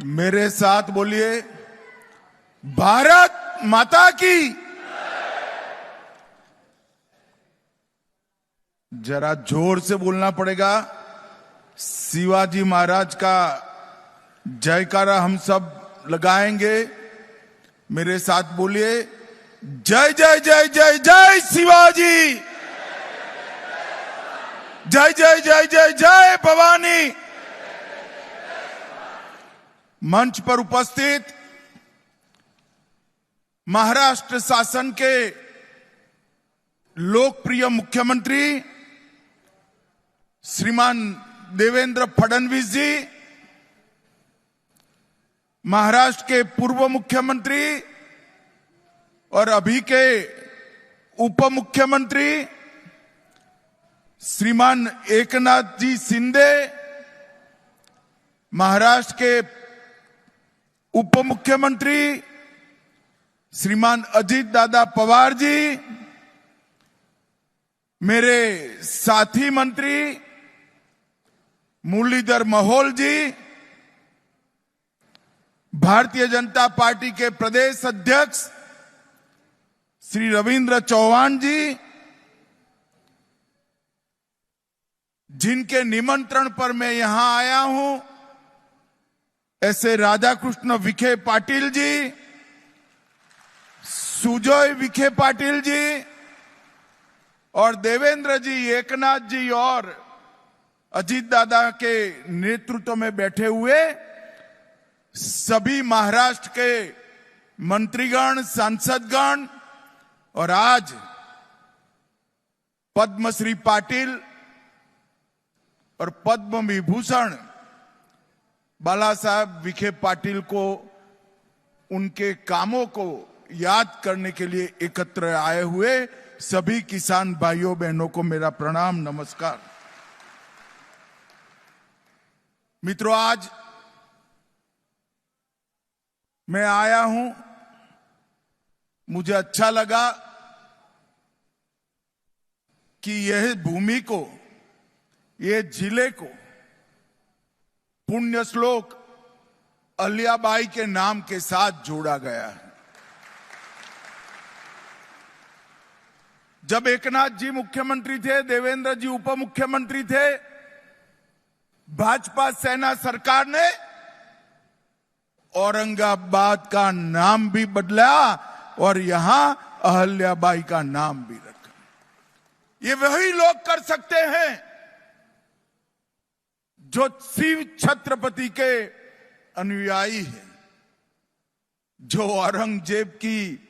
मेरे साथ बोलिए, भारत माता की। जरा जोर से बोलना पड़ेगा। शिवाजी महाराज का जयकारा हम सब लगाएंगे। मेरे साथ बोलिए, जय जय जय जय जय शिवाजी, जय जय जय जय जय भवानी। मंच पर उपस्थित महाराष्ट्र शासन के लोकप्रिय मुख्यमंत्री श्रीमान देवेंद्र फडणवीस जी, महाराष्ट्र के पूर्व मुख्यमंत्री और अभी के उप मुख्यमंत्री श्रीमान एकनाथ जी शिंदे, महाराष्ट्र के उप मुख्यमंत्री श्रीमान अजित दादा पवार जी, मेरे साथी मंत्री मुरलीधर मोहोल जी, भारतीय जनता पार्टी के प्रदेश अध्यक्ष श्री रविंद्र चौहान जी, जिनके निमंत्रण पर मैं यहां आया हूं, ऐसे राधाकृष्ण विखे पाटिल जी, सुजय विखे पाटिल जी और देवेंद्र जी, एकनाथ जी और अजीत दादा के नेतृत्व में बैठे हुए सभी महाराष्ट्र के मंत्रीगण, सांसदगण और आज पद्मश्री पाटिल और पद्म विभूषण बाला साहब विखे पाटिल को उनके कामों को याद करने के लिए एकत्र आए हुए सभी किसान भाइयों बहनों को मेरा प्रणाम, नमस्कार। मित्रों, आज मैं आया हूं, मुझे अच्छा लगा कि यह भूमि को, यह जिले को पुण्य श्लोक अहिल्याबाई के नाम के साथ जोड़ा गया है। जब एकनाथ जी मुख्यमंत्री थे, देवेंद्र जी उप मुख्यमंत्री थे, भाजपा सेना सरकार ने औरंगाबाद का नाम भी बदला और यहां अहिल्याबाई का नाम भी रखा। ये वही लोग कर सकते हैं जो शिव छत्रपति के अनुयायी हैं, जो औरंगजेब की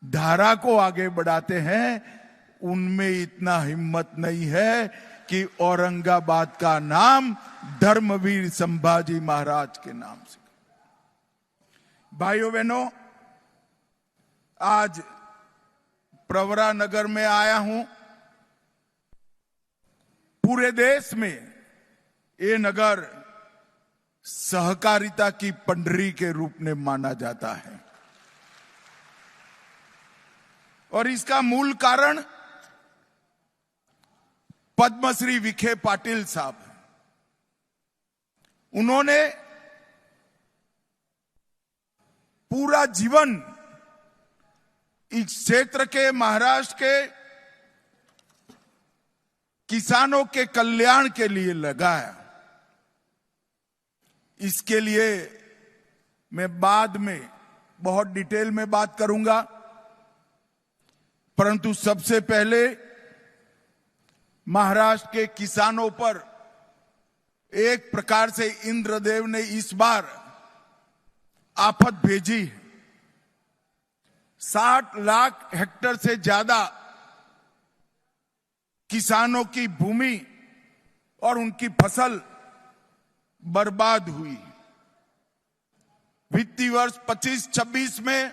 धारा को आगे बढ़ाते हैं। उनमें इतना हिम्मत नहीं है कि औरंगाबाद का नाम धर्मवीर संभाजी महाराज के नाम से। भाइयों बहनों, आज प्रवरा नगर में आया हूं। पूरे देश में ये नगर सहकारिता की पंडरी के रूप में माना जाता है और इसका मूल कारण पद्मश्री विखे पाटिल साहब। उन्होंने पूरा जीवन इस क्षेत्र के, महाराष्ट्र के किसानों के कल्याण के लिए लगाया। इसके लिए मैं बाद में बहुत डिटेल में बात करूंगा, परंतु सबसे पहले महाराष्ट्र के किसानों पर एक प्रकार से इंद्रदेव ने इस बार आफत भेजी है। 60 लाख हेक्टेयर से ज्यादा किसानों की भूमि और उनकी फसल बर्बाद हुई। वित्तीय वर्ष 25-26 में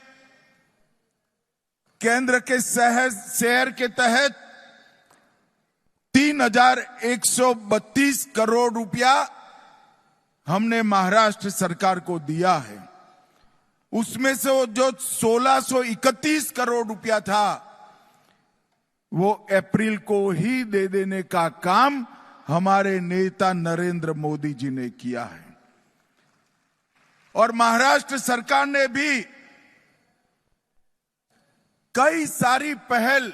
केंद्र के शहर के तहत 3,132 करोड़ रुपया हमने महाराष्ट्र सरकार को दिया है। उसमें से जो 1,631 करोड़ रुपया था वो अप्रैल को ही दे देने का काम हमारे नेता नरेंद्र मोदी जी ने किया है। और महाराष्ट्र सरकार ने भी कई सारी पहल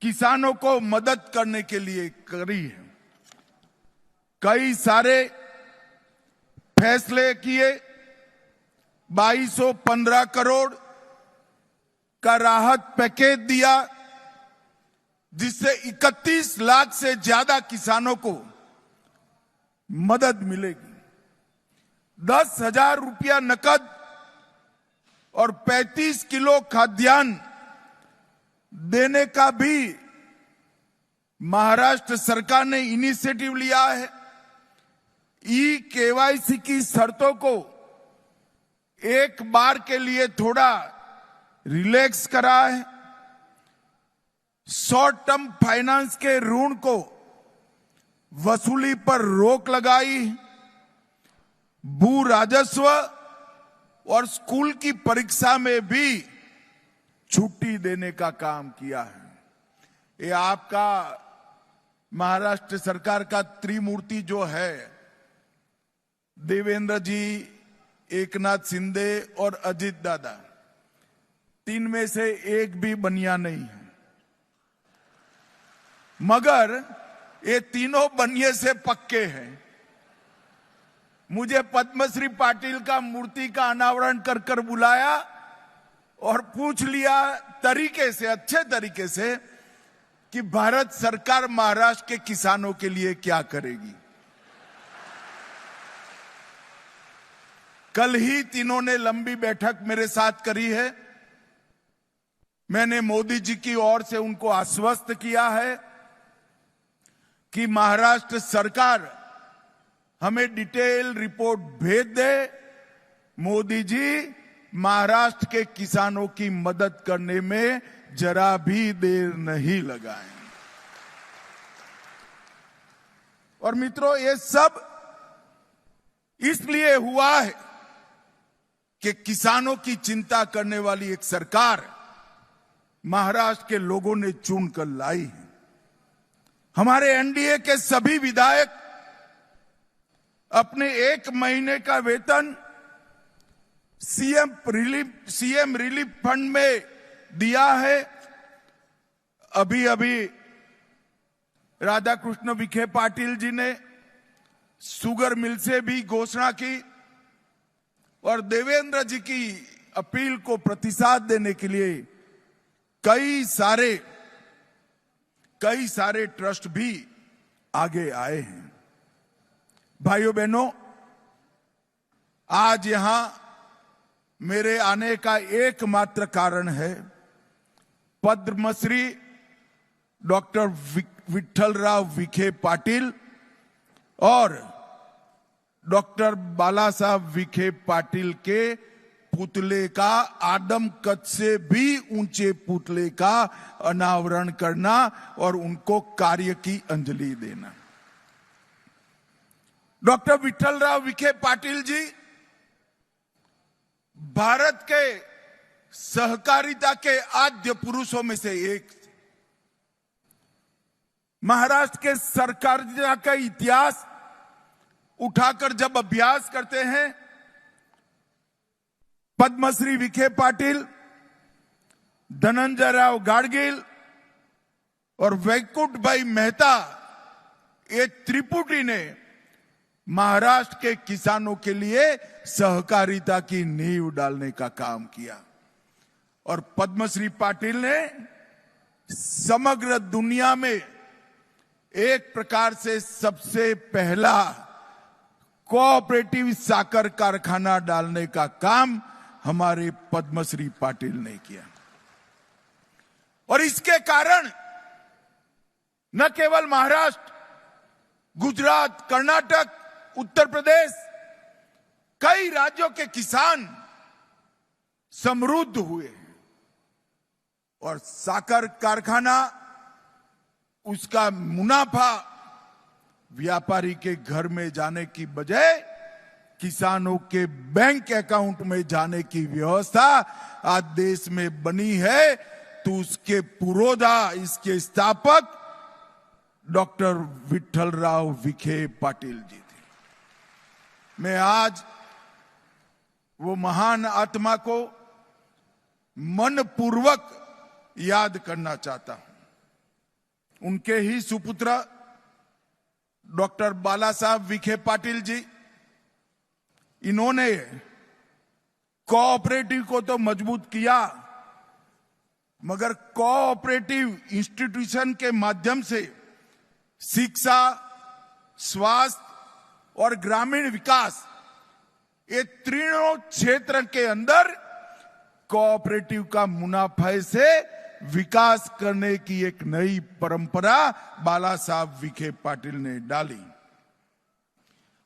किसानों को मदद करने के लिए करी है। कई सारे फैसले किए। 2215 करोड़ का राहत पैकेज दिया, जिससे 31 लाख से ज्यादा किसानों को मदद मिलेगी। 10,000 रुपया नकद और 35 किलो खाद्यान्न देने का भी महाराष्ट्र सरकार ने इनिशिएटिव लिया है। केवाईसी की शर्तों को एक बार के लिए थोड़ा रिलैक्स करा है। शॉर्ट टर्म फाइनेंस के ऋण को वसूली पर रोक लगाई। भू राजस्व और स्कूल की परीक्षा में भी छुट्टी देने का काम किया है। ये आपका महाराष्ट्र सरकार का त्रिमूर्ति जो है, देवेंद्र जी, एकनाथ शिंदे और अजित दादा, तीन में से एक भी बनिया नहीं है, मगर ये तीनों बनिए से पक्के हैं। मुझे पद्मश्री पाटिल का मूर्ति का अनावरण कर कर बुलाया और पूछ लिया तरीके से, अच्छे तरीके से, कि भारत सरकार महाराष्ट्र के किसानों के लिए क्या करेगी। कल ही तीनों ने लंबी बैठक मेरे साथ करी है। मैंने मोदी जी की ओर से उनको आश्वस्त किया है कि महाराष्ट्र सरकार हमें डिटेल रिपोर्ट भेज दे। मोदी जी महाराष्ट्र के किसानों की मदद करने में जरा भी देर नहीं लगाएं। और मित्रों, ये सब इसलिए हुआ है कि किसानों की चिंता करने वाली एक सरकार महाराष्ट्र के लोगों ने चुनकर लाई है। हमारे एनडीए के सभी विधायक अपने 1 महीने का वेतन सीएम रिलीफ फंड में दिया है। अभी अभी राधाकृष्ण विखे पाटिल जी ने शुगर मिल से भी घोषणा की और देवेंद्र जी की अपील को प्रतिसाद देने के लिए कई सारे ट्रस्ट भी आगे आए हैं। भाइयों बहनों, आज यहां मेरे आने का एकमात्र कारण है पद्मश्री डॉक्टर विठ्ठलराव विखे पाटिल और डॉक्टर बाला साहब विखे पाटिल के पुतले का, आदम कद से भी ऊंचे पुतले का अनावरण करना और उनको कार्य की अंजलि देना। डॉक्टर विठ्ठलराव विखे पाटिल जी भारत के सहकारिता के आद्य पुरुषों में से एक। महाराष्ट्र के सहकारिता का इतिहास उठाकर जब अभ्यास करते हैं, पद्मश्री विखे पाटिल, धनंजय राव गाडगिल और वैकुंठ भाई मेहता, ये त्रिपुटी ने महाराष्ट्र के किसानों के लिए सहकारिता की नींव डालने का काम किया। और पद्मश्री पाटिल ने समग्र दुनिया में एक प्रकार से सबसे पहला कोऑपरेटिव साकर कारखाना डालने का काम हमारे पद्मश्री पाटिल ने किया। और इसके कारण न केवल महाराष्ट्र, गुजरात, कर्नाटक, उत्तर प्रदेश, कई राज्यों के किसान समृद्ध हुए और साकर कारखाना, उसका मुनाफा व्यापारी के घर में जाने की बजाय किसानों के बैंक अकाउंट में जाने की व्यवस्था आज देश में बनी है। तो उसके पुरोधा, इसके स्थापक डॉक्टर विठ्ठलराव विखे पाटिल जी थे। मैं आज वो महान आत्मा को मनपूर्वक याद करना चाहता हूं। उनके ही सुपुत्र डॉक्टर बाला साहब विखे पाटिल जी, इन्होंने कोऑपरेटिव को तो मजबूत किया, मगर कोऑपरेटिव इंस्टीट्यूशन के माध्यम से शिक्षा, स्वास्थ्य और ग्रामीण विकास, ये तीनों क्षेत्र के अंदर कोऑपरेटिव का मुनाफे से विकास करने की एक नई परंपरा बाला साहब विखे पाटिल ने डाली।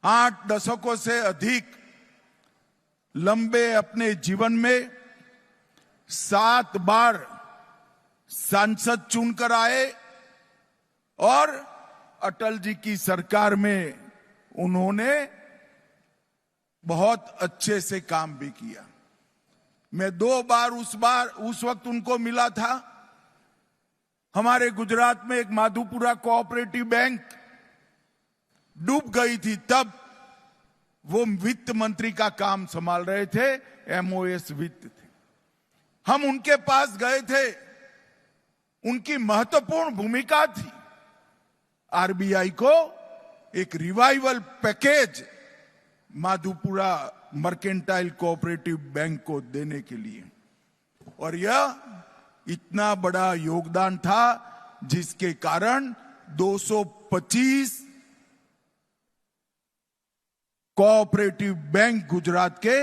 8 दशकों से अधिक लंबे अपने जीवन में 7 बार सांसद चुनकर आए और अटल जी की सरकार में उन्होंने बहुत अच्छे से काम भी किया। मैं 2 बार उस वक्त उनको मिला था। हमारे गुजरात में एक माधुपुरा कोऑपरेटिव बैंक डूब गई थी, तब वो वित्त मंत्री का काम संभाल रहे थे, एमओएस वित्त थे। हम उनके पास गए थे, उनकी महत्वपूर्ण भूमिका थी आरबीआई को एक revival package Madhupura mercantile cooperative bank को देने के लिए, और यह इतना बड़ा योगदान था जिसके कारण 225 कोऑपरेटिव बैंक गुजरात के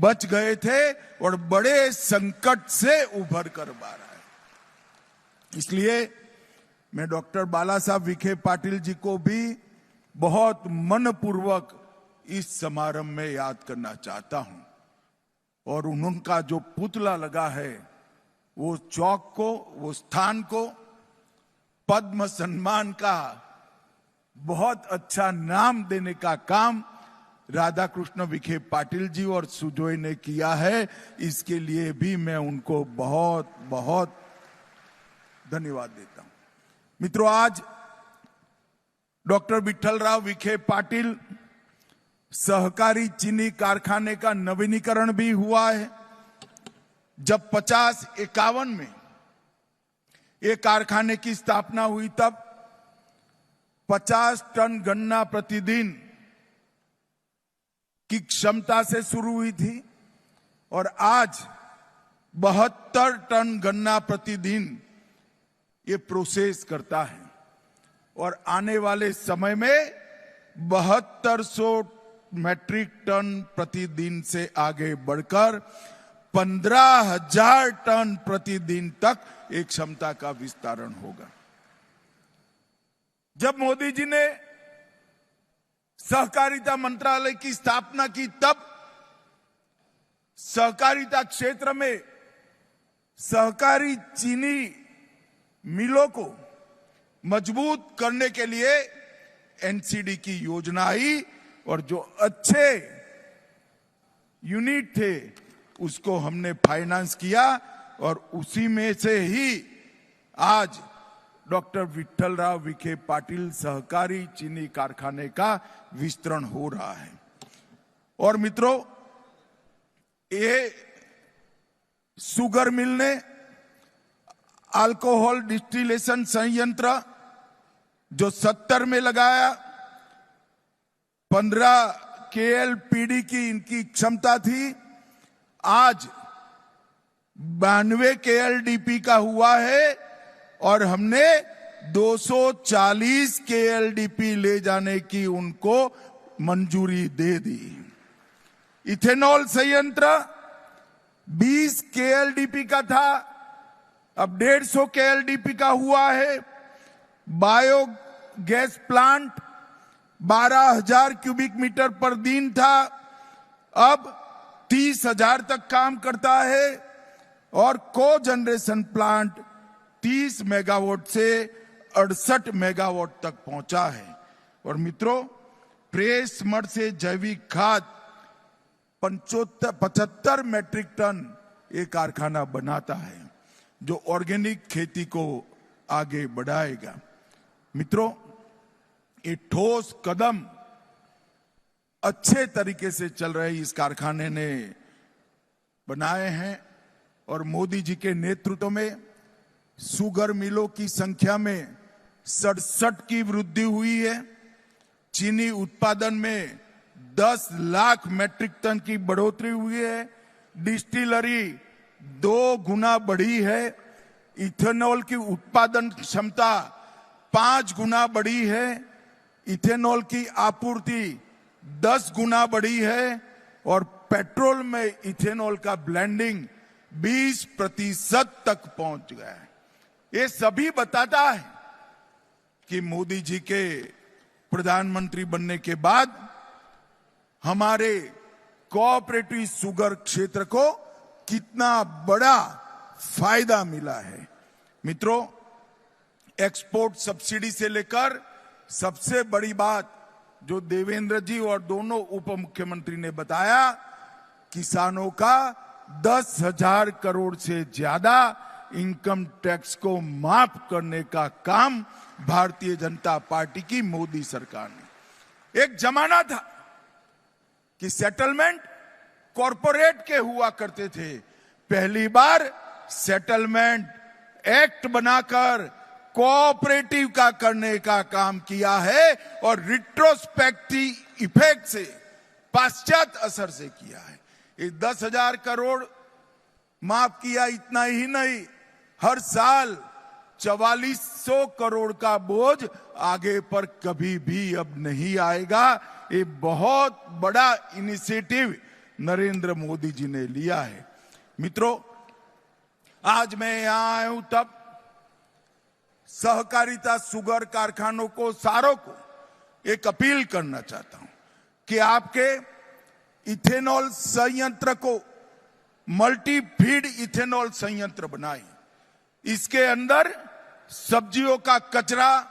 बच गए थे और बड़े संकट से उभर कर बाहर आए। इसलिए मैं डॉक्टर बाला साहब विखे पाटिल जी को भी बहुत मनपूर्वक इस समारंभ में याद करना चाहता हूं, और उनका जो पुतला लगा है वो चौक को, वो स्थान को पद्म सम्मान का बहुत अच्छा नाम देने का काम राधा कृष्ण विखे पाटिल जी और सुजोय ने किया है। इसके लिए भी मैं उनको बहुत बहुत धन्यवाद देता हूं। मित्रों, आज डॉक्टर विठ्ठलराव विखे पाटिल सहकारी चीनी कारखाने का नवीनीकरण भी हुआ है। जब 50-51 में ये कारखाने की स्थापना हुई तब 50 टन गन्ना प्रतिदिन की क्षमता से शुरू हुई थी और आज 72 टन गन्ना प्रतिदिन ये प्रोसेस करता है, और आने वाले समय में 7200 मैट्रिक टन प्रतिदिन से आगे बढ़कर 15,000 टन प्रतिदिन तक एक क्षमता का विस्तारण होगा। जब मोदी जी ने सहकारिता मंत्रालय की स्थापना की तब सहकारिता क्षेत्र में सहकारी चीनी मिलों को मजबूत करने के लिए एनसीडी की योजना आई, और जो अच्छे यूनिट थे उसको हमने फाइनेंस किया, और उसी में से ही आज डॉक्टर विठ्ठलराव विखे पाटिल सहकारी चीनी कारखाने का विस्तरण हो रहा है। और मित्रों, ये शुगर मिल ने अल्कोहल डिस्टिलेशन संयंत्र जो 70 में लगाया, 15 KLPD की इनकी क्षमता थी, आज 92 KLDP का हुआ है, और हमने 240 KLDP ले जाने की उनको मंजूरी दे दी। इथेनॉल संयंत्र 20 KLDP का था, अब 150 KLDP का हुआ है। बायोगैस प्लांट 12,000 क्यूबिक मीटर पर दिन था, अब 30,000 तक काम करता है, और को जनरेशन प्लांट 30 मेगावाट से 68 मेगावाट तक पहुंचा है। और मित्रों, प्रेस मड से जैविक खाद 75 मैट्रिक टन ये कारखाना बनाता है, जो ऑर्गेनिक खेती को आगे बढ़ाएगा। मित्रों, ये ठोस कदम अच्छे तरीके से चल रहे इस कारखाने ने बनाए हैं और मोदी जी के नेतृत्व में शुगर मिलों की संख्या में 67 की वृद्धि हुई है। चीनी उत्पादन में 10 लाख मैट्रिक टन की बढ़ोतरी हुई है। डिस्टिलरी 2 गुना बढ़ी है। इथेनॉल की उत्पादन क्षमता 5 गुना बढ़ी है। इथेनॉल की आपूर्ति 10 गुना बढ़ी है और पेट्रोल में इथेनॉल का ब्लेंडिंग 20% तक पहुंच गया है। ये सभी बताता है कि मोदी जी के प्रधानमंत्री बनने के बाद हमारे कोऑपरेटिव शुगर क्षेत्र को कितना बड़ा फायदा मिला है। मित्रों, एक्सपोर्ट सब्सिडी से लेकर सबसे बड़ी बात जो देवेंद्र जी और दोनों उप मुख्यमंत्री ने बताया, किसानों का 10,000 करोड़ से ज्यादा इनकम टैक्स को माफ करने का काम भारतीय जनता पार्टी की मोदी सरकार ने। एक जमाना था कि सेटलमेंट कॉरपोरेट के हुआ करते थे। पहली बार सेटलमेंट एक्ट बनाकर कोऑपरेटिव का करने का काम किया है और रिट्रोस्पेक्टिव इफेक्ट से, पाश्चात असर से किया है। ये 10,000 करोड़ माफ किया, इतना ही नहीं, हर साल 4400 करोड़ का बोझ आगे पर कभी भी अब नहीं आएगा। ये बहुत बड़ा इनिशिएटिव नरेंद्र मोदी जी ने लिया है। मित्रों, आज मैं यहां आया हूं तब सहकारिता शुगर कारखानों को, सारों को एक अपील करना चाहता हूं कि आपके इथेनॉल संयंत्र को मल्टी फीड इथेनॉल संयंत्र बनाएं। इसके अंदर सब्जियों का कचरा,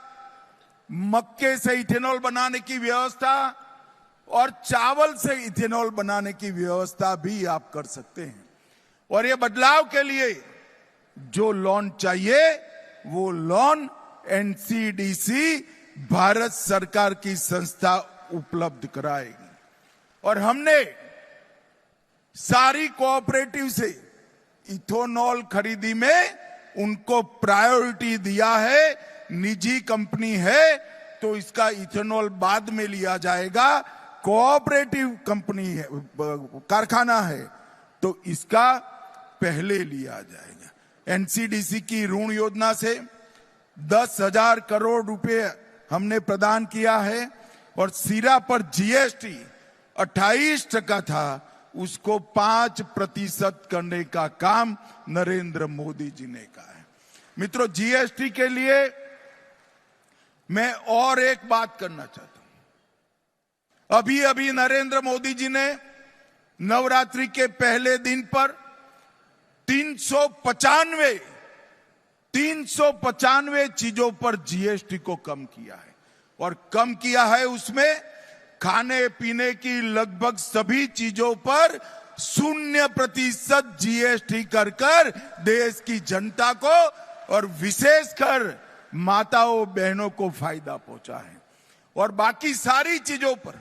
मक्के से इथेनॉल बनाने की व्यवस्था और चावल से इथेनॉल बनाने की व्यवस्था भी आप कर सकते हैं। और ये बदलाव के लिए जो लोन चाहिए वो लोन एनसीडीसी भारत सरकार की संस्था उपलब्ध कराएगी। और हमने सारी कोऑपरेटिव से इथेनॉल खरीदी में उनको प्रायोरिटी दिया है। निजी कंपनी है तो इसका इथेनॉल बाद में लिया जाएगा, कोऑपरेटिव कंपनी है, कारखाना है तो इसका पहले लिया जाएगा। एनसीडीसी की ऋण योजना से 10,000 करोड़ रुपए हमने प्रदान किया है और सीरा पर जीएसटी 28% था, उसको 5% करने का काम नरेंद्र मोदी जी ने कहा है। मित्रों, जीएसटी के लिए मैं और एक बात करना चाहता हूं। अभी अभी नरेंद्र मोदी जी ने नवरात्रि के पहले दिन पर 395 चीजों पर जीएसटी को कम किया है। और कम किया है उसमें खाने पीने की लगभग सभी चीजों पर 0% जीएसटी कर देश की जनता को और विशेषकर माताओं बहनों को फायदा पहुंचा है। और बाकी सारी चीजों पर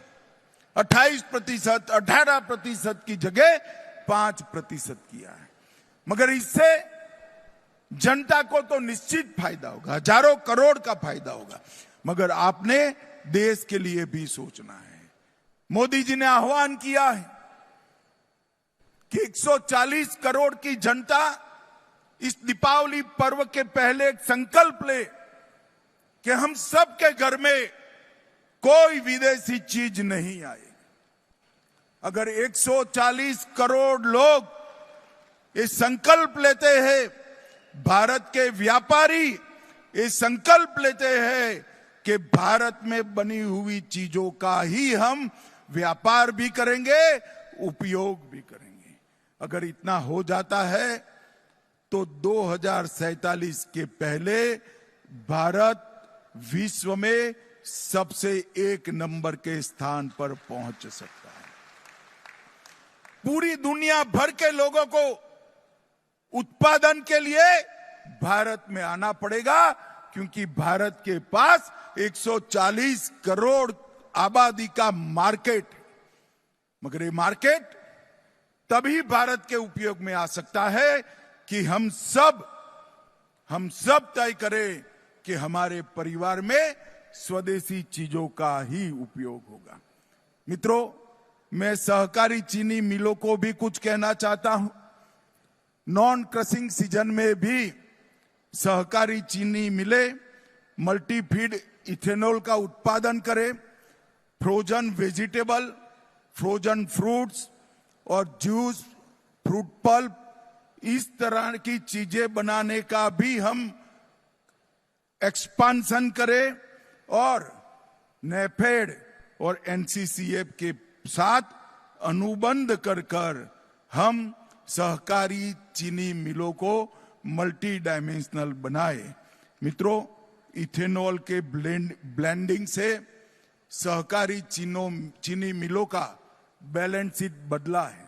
28%, 18% की जगह 5% किया है। मगर इससे जनता को तो निश्चित फायदा होगा, हजारों करोड़ का फायदा होगा, मगर आपने देश के लिए भी सोचना है। मोदी जी ने आह्वान किया है कि 140 करोड़ की जनता इस दीपावली पर्व के पहले एक संकल्प ले कि हम सबके घर में कोई विदेशी चीज नहीं आएगी। अगर 140 करोड़ लोग ये संकल्प लेते हैं, भारत के व्यापारी ये संकल्प लेते हैं कि भारत में बनी हुई चीजों का ही हम व्यापार भी करेंगे, उपयोग भी करेंगे। अगर इतना हो जाता है तो 2047 के पहले भारत विश्व में सबसे 1 नंबर के स्थान पर पहुंच सकता है। पूरी दुनिया भर के लोगों को उत्पादन के लिए भारत में आना पड़ेगा, क्योंकि भारत के पास 140 करोड़ आबादी का मार्केट है। मगर ये मार्केट तभी भारत के उपयोग में आ सकता है कि हम सब तय करें कि हमारे परिवार में स्वदेशी चीजों का ही उपयोग होगा। मित्रों, मैं सहकारी चीनी मिलों को भी कुछ कहना चाहता हूं। नॉन क्रशिंग सीजन में भी सहकारी चीनी मिलें मल्टीफीड इथेनॉल का उत्पादन करें, फ्रोजन वेजिटेबल, फ्रोजन फ्रूट्स और जूस, फ्रूट पल्प, इस तरह की चीजें बनाने का भी हम एक्सपांशन करें और नेफेड और एनसीसीएफ के साथ अनुबंध कर हम सहकारी चीनी मिलों को मल्टी डायमेंशनल बनाए। मित्रों, इथेनॉल के ब्लेंडिंग से सहकारी चीनी मिलों का बैलेंस शीट बदला है।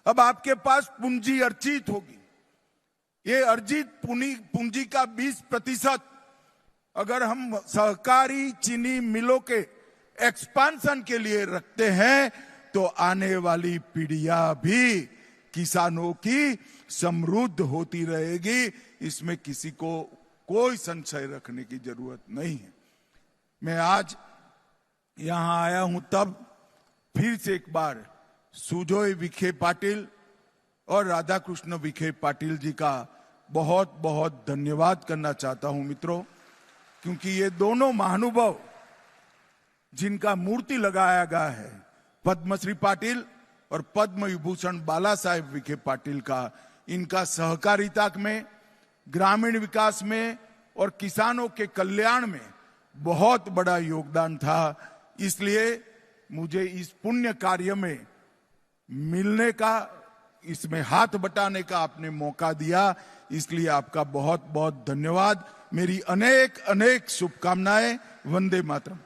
अब आपके पास पूंजी अर्जित होगी। ये अर्जित पूंजी का 20% अगर हम सहकारी चीनी मिलों के एक्सपांशन के लिए रखते हैं तो आने वाली पीढ़ियां भी किसानों की समृद्ध होती रहेगी। इसमें किसी को कोई संशय रखने की जरूरत नहीं है। मैं आज यहां आया हूं तब फिर से एक बार सुजोय विखे पाटिल और राधा कृष्ण विखे पाटिल जी का बहुत बहुत धन्यवाद करना चाहता हूं मित्रों, क्योंकि ये दोनों महानुभाव जिनका मूर्ति लगाया गया है, पद्मश्री पाटिल और पद्म विभूषण बाला साहेब विखे पाटिल का, इनका सहकारिता में, ग्रामीण विकास में और किसानों के कल्याण में बहुत बड़ा योगदान था। इसलिए मुझे इस पुण्य कार्य में मिलने का, इसमें हाथ बटाने का आपने मौका दिया, इसलिए आपका बहुत बहुत धन्यवाद। मेरी अनेक अनेक शुभकामनाएं। वंदे मातरम।